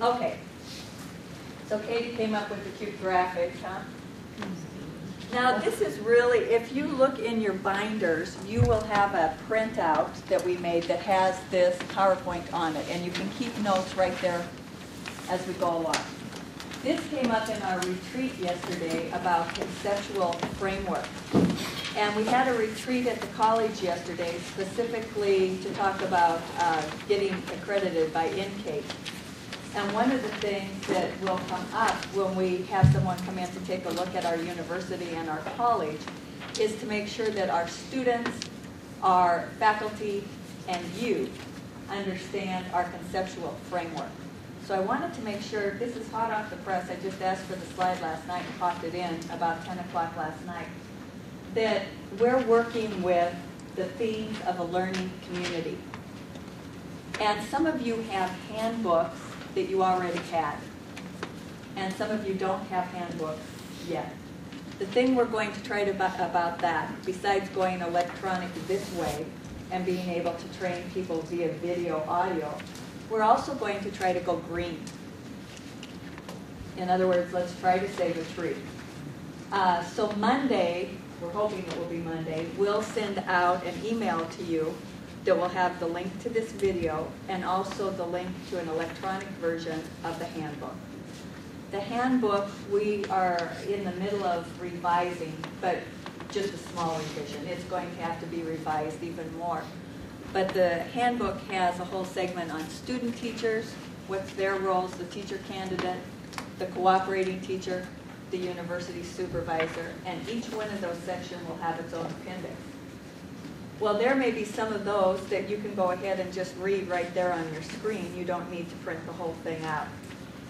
Okay. So Katie came up with the cute graphics, huh? Now this is really, if you look in your binders, you will have a printout that we made that has this PowerPoint on it, and you can keep notes right there as we go along. This came up in our retreat yesterday about conceptual framework. And we had a retreat at the college yesterday specifically to talk about getting accredited by INCATE. And one of the things that will come up when we have someone come in to take a look at our university and our college is to make sure that our students, our faculty, and you understand our conceptual framework. So I wanted to make sure, this is hot off the press, I just asked for the slide last night and popped it in about 10 o'clock last night, that we're working with the themes of a learning community. And some of you have handbooks that you already had. And some of you don't have handbooks yet. The thing we're going to try to about that, besides going electronic this way and being able to train people via video, audio, we're also going to try to go green. In other words, let's try to save a tree. So Monday, we're hoping it will be Monday, we'll send out an email to you that will have the link to this video and also the link to an electronic version of the handbook. The handbook we are in the middle of revising, but just a small revision. It's going to have to be revised even more. But the handbook has a whole segment on student teachers, what's their roles, the teacher candidate, the cooperating teacher, the university supervisor, and each one of those sections will have its own appendix. Well, there may be some of those that you can go ahead and just read right there on your screen. You don't need to print the whole thing out.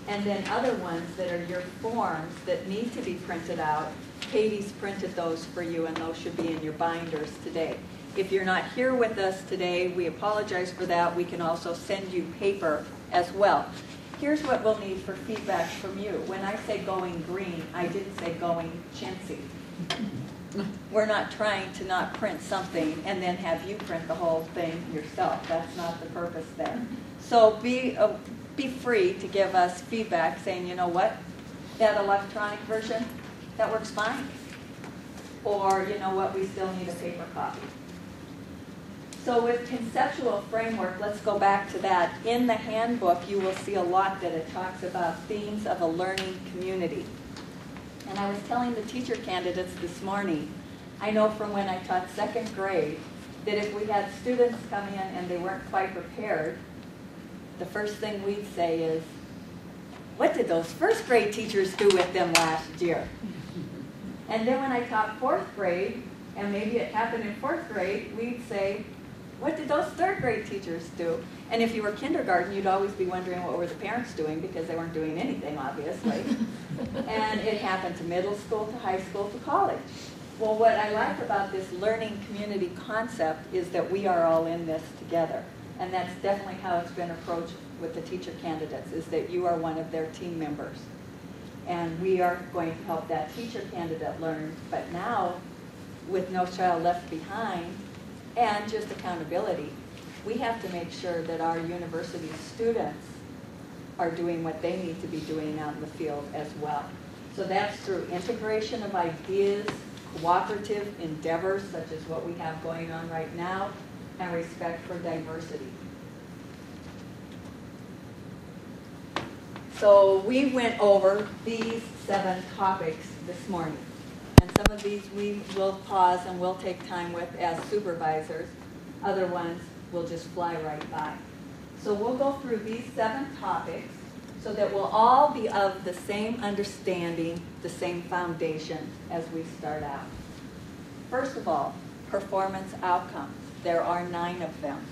And then other ones that are your forms that need to be printed out, Katie's printed those for you, and those should be in your binders today. If you're not here with us today, we apologize for that. We can also send you paper as well. Here's what we'll need for feedback from you. When I say going green, I didn't say going chintzy. We're not trying to not print something and then have you print the whole thing yourself. That's not the purpose there. So be free to give us feedback saying, you know what, that electronic version, that works fine. Or, you know what, we still need a paper copy. So with conceptual framework, let's go back to that. In the handbook, you will see a lot that it talks about themes of a learning community. And I was telling the teacher candidates this morning, I know from when I taught second grade, that if we had students come in and they weren't quite prepared, the first thing we'd say is, what did those first grade teachers do with them last year? And then when I taught fourth grade, and maybe it happened in fourth grade, we'd say, what did those third grade teachers do? And if you were kindergarten, you'd always be wondering what were the parents doing, because they weren't doing anything, obviously. And it happened to middle school, to high school, to college. Well, what I like about this learning community concept is that we are all in this together. And that's definitely how it's been approached with the teacher candidates, is that you are one of their team members. And we are going to help that teacher candidate learn. But now, with No Child Left Behind, and just accountability, we have to make sure that our university students are doing what they need to be doing out in the field as well. So that's through integration of ideas, cooperative endeavors, such as what we have going on right now, and respect for diversity. So we went over these 7 topics this morning. And some of these we will pause and we'll take time with as supervisors. Other ones we'll just fly right by. So we'll go through these 7 topics so that we'll all be of the same understanding, the same foundation as we start out. First of all, performance outcomes. There are 9 of them.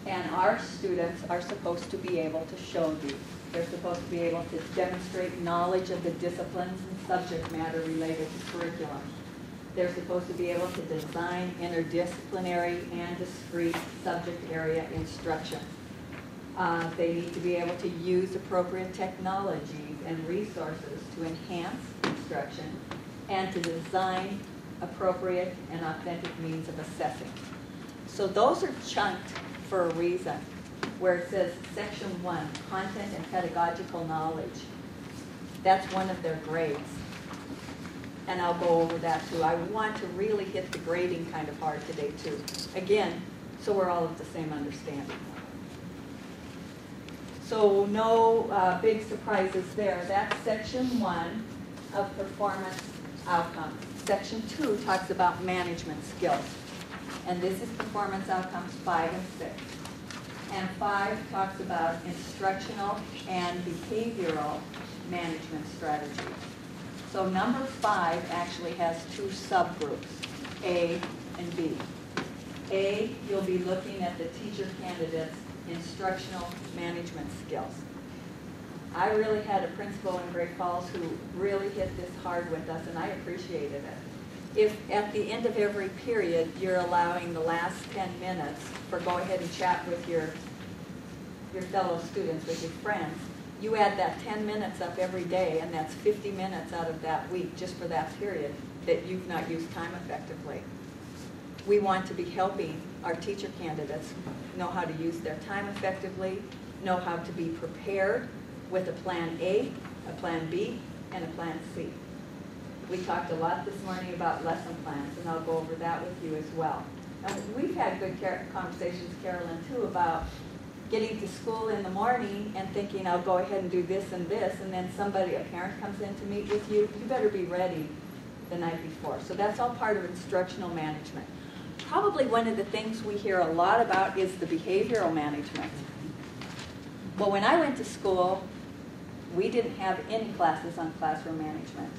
And our students are supposed to be able to show these. They're supposed to be able to demonstrate knowledge of the disciplines and subject matter related to curriculum. They're supposed to be able to design interdisciplinary and discrete subject area instruction. They need to be able to use appropriate technologies and resources to enhance instruction and to design appropriate and authentic means of assessing. So those are chunked for a reason. where it says Section 1, Content and Pedagogical Knowledge. That's one of their grades. And I'll go over that too. I want to really hit the grading kind of hard today too. Again, so we're all of the same understanding. So no big surprises there. That's Section 1 of Performance Outcomes. Section 2 talks about management skills. And this is Performance Outcomes 5 and 6. And 5 talks about instructional and behavioral management strategies. So number 5 actually has 2 subgroups, A and B. A, you'll be looking at the teacher candidates' instructional management skills. I really had a principal in Great Falls who really hit this hard with us, and I appreciated it. If at the end of every period you're allowing the last 10 minutes for go ahead and chat with your fellow students, with your friends, you add that 10 minutes up every day, and that's 50 minutes out of that week just for that period that you've not used time effectively. We want to be helping our teacher candidates know how to use their time effectively, know how to be prepared with a plan A, a plan B, and a plan C. We talked a lot this morning about lesson plans, and I'll go over that with you as well. And we've had good conversations, Carolyn, too, about getting to school in the morning and thinking, I'll go ahead and do this, and then somebody, a parent comes in to meet with you, you better be ready the night before. So that's all part of instructional management. Probably one of the things we hear a lot about is the behavioral management. Well, when I went to school, we didn't have any classes on classroom management.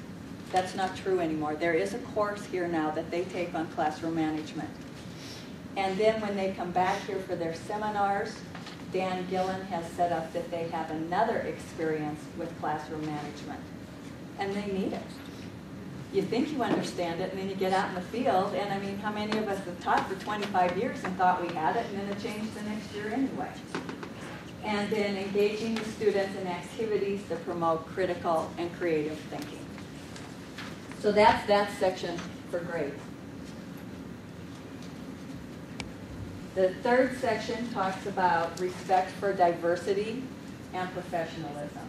That's not true anymore. There is a course here now that they take on classroom management. And then when they come back here for their seminars, Dan Gillen has set up that they have another experience with classroom management. And they need it. You think you understand it, and then you get out in the field, and I mean, how many of us have taught for 25 years and thought we had it, and then it changed the next year anyway? And then engaging the students in activities that promote critical and creative thinking. So that's that section for grades. The third section talks about respect for diversity and professionalism.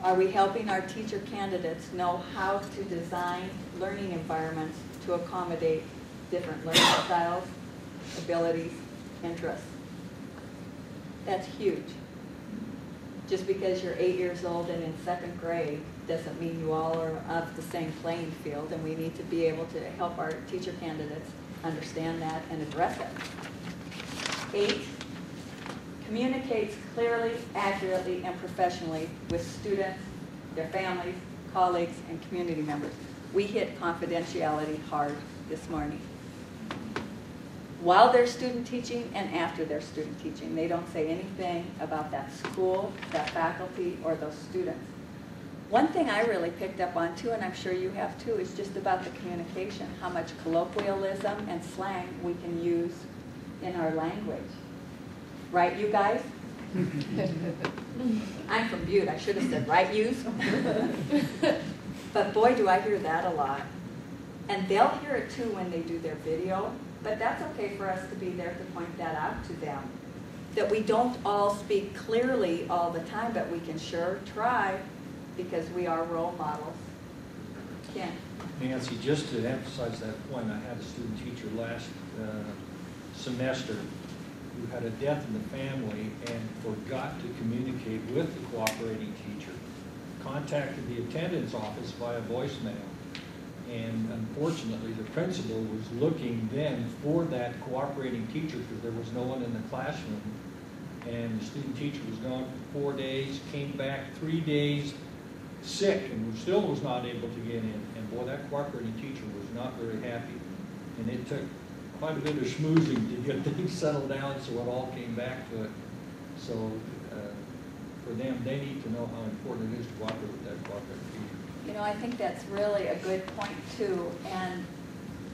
Are we helping our teacher candidates know how to design learning environments to accommodate different learning styles, abilities, interests? That's huge. Just because you're 8 years old and in 2nd grade doesn't mean you all are of the same playing field, and we need to be able to help our teacher candidates understand that and address it. 8, communicates clearly, accurately, and professionally with students, their families, colleagues, and community members. We hit confidentiality hard this morning. While they're student teaching and after they're student teaching, they don't say anything about that school, that faculty, or those students. One thing I really picked up on too, and I'm sure you have too, is just about the communication, how much colloquialism and slang we can use in our language. Right, you guys? I'm from Butte. I should have said, right, yous? But boy, do I hear that a lot. And they'll hear it too when they do their video, but that's okay for us to be there to point that out to them. That we don't all speak clearly all the time, but we can sure try because we are role models. Ken? Nancy, just to emphasize that point, I had a student teacher last semester who had a death in the family and forgot to communicate with the cooperating teacher. Contacted the attendance office via voicemail. And unfortunately, the principal was looking then for that cooperating teacher because there was no one in the classroom. And the student teacher was gone for 4 days, came back 3 days sick, and still was not able to get in. And boy, that cooperating teacher was not very happy. And it took quite a bit of schmoozing to get things settled down so it all came back to it. So for them, they need to know how important it is to cooperate with that cooperating teacher. You know, I think that's really a good point too. And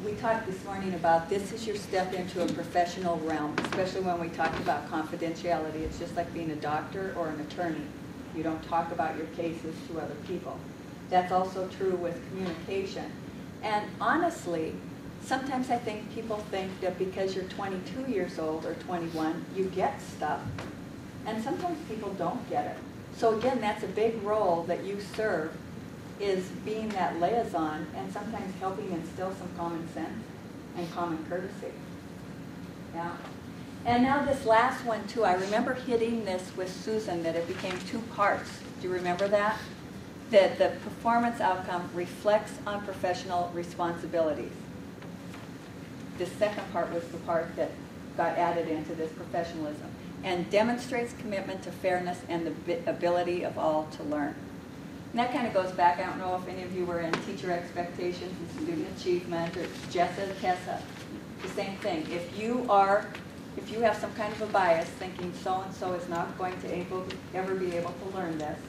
we talked this morning about this is your step into a professional realm, especially when we talked about confidentiality. It's just like being a doctor or an attorney. You don't talk about your cases to other people. That's also true with communication. And honestly, sometimes I think people think that because you're 22 years old or 21, you get stuff. And sometimes people don't get it. So again, that's a big role that you serve, is being that liaison and sometimes helping instill some common sense and common courtesy. Yeah. And now this last one too, I remember hitting this with Susan, that it became two parts. Do you remember that? That the performance outcome reflects on professional responsibilities. The second part was the part that got added into this professionalism, and demonstrates commitment to fairness and the ability of all to learn. And that kind of goes back, I don't know if any of you were in teacher expectations and student achievement, or Jessa, Tessa, the same thing. If you have some kind of a bias thinking so-and-so is not going to ever be able to learn this,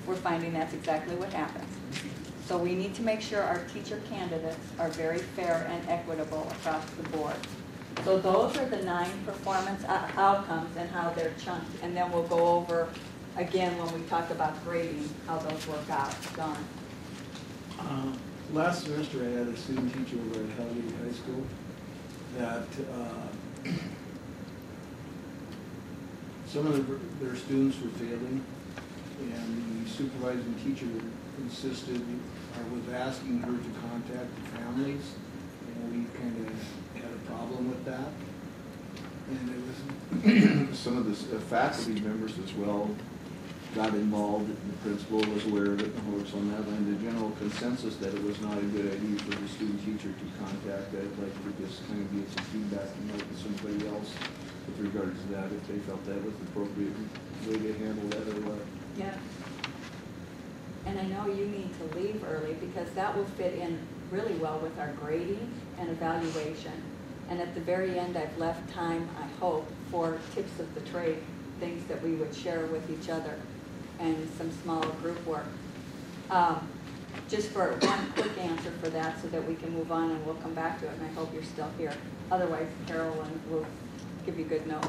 we're finding that's exactly what happens. So we need to make sure our teacher candidates are very fair and equitable across the board. So those are the 9 performance outcomes and how they're chunked. And then we'll go over, again, when we talk about grading, how those work out. Don? Last semester I had a student teacher over at Hellgate High School that some of their students were failing, and the supervising teacher insisted, or was asking her to contact the families, and we kind of had a problem with that. And it was some of the faculty members as well got involved. The principal was aware of it, the horse on that, and the general consensus that it was not a good idea for the student teacher to contact. I'd like to just kind of get some feedback from somebody else with regards to that, if they felt that was the appropriate way to handle that or what. Yeah. And I know you need to leave early because that will fit in really well with our grading and evaluation. And at the very end, I've left time, I hope, for tips of the trade, things that we would share with each other, and some small group work. Just for one quick answer for that so that we can move on and we'll come back to it, and I hope you're still here. Otherwise, Carolyn will give you good notes.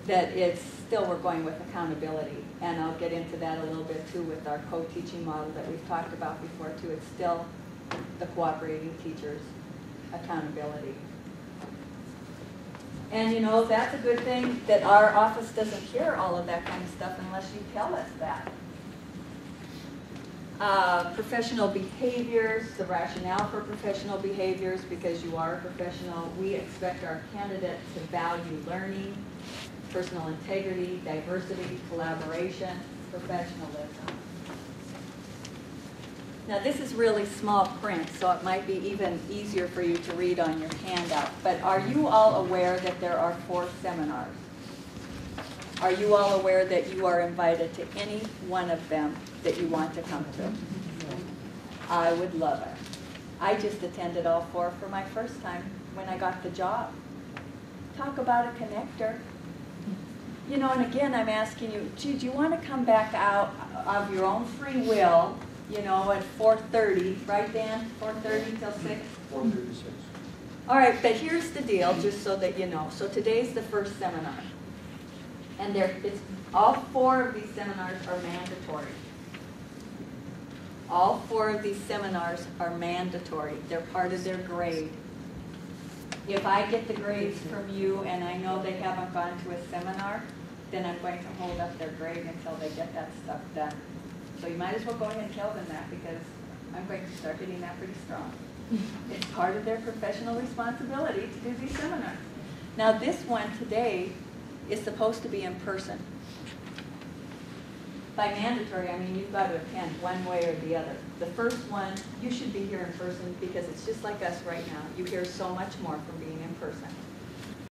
That it's still, we're going with accountability, and I'll get into that a little bit too with our co-teaching model that we've talked about before too. It's still the cooperating teachers' accountability. And you know, that's a good thing that our office doesn't hear all of that kind of stuff unless you tell us that. Professional behaviors, the rationale for professional behaviors, because you are a professional, we expect our candidates to value learning, personal integrity, diversity, collaboration, professionalism. Now this is really small print, so it might be even easier for you to read on your handout. But are you all aware that there are 4 seminars? Are you all aware that you are invited to any one of them that you want to come to? I would love it. I just attended all 4 for my first time when I got the job. Talk about a connector. You know, and again, I'm asking you, do you want to come back out of your own free will, you know, at 4:30, right, Dan? 4:30 till 6? 4:36. All right, but here's the deal, just so that you know. So today's the first seminar. And all 4 of these seminars are mandatory. All 4 of these seminars are mandatory. They're part of their grade. If I get the grades from you and I know they haven't gone to a seminar, then I'm going to hold up their grade until they get that stuff done. So you might as well go ahead and tell them that, because I'm going to start hitting that pretty strong. It's part of their professional responsibility to do these seminars. Now this one today is supposed to be in person. By mandatory, I mean you've got to attend one way or the other. The first one, you should be here in person because it's just like us right now. You hear so much more from being in person.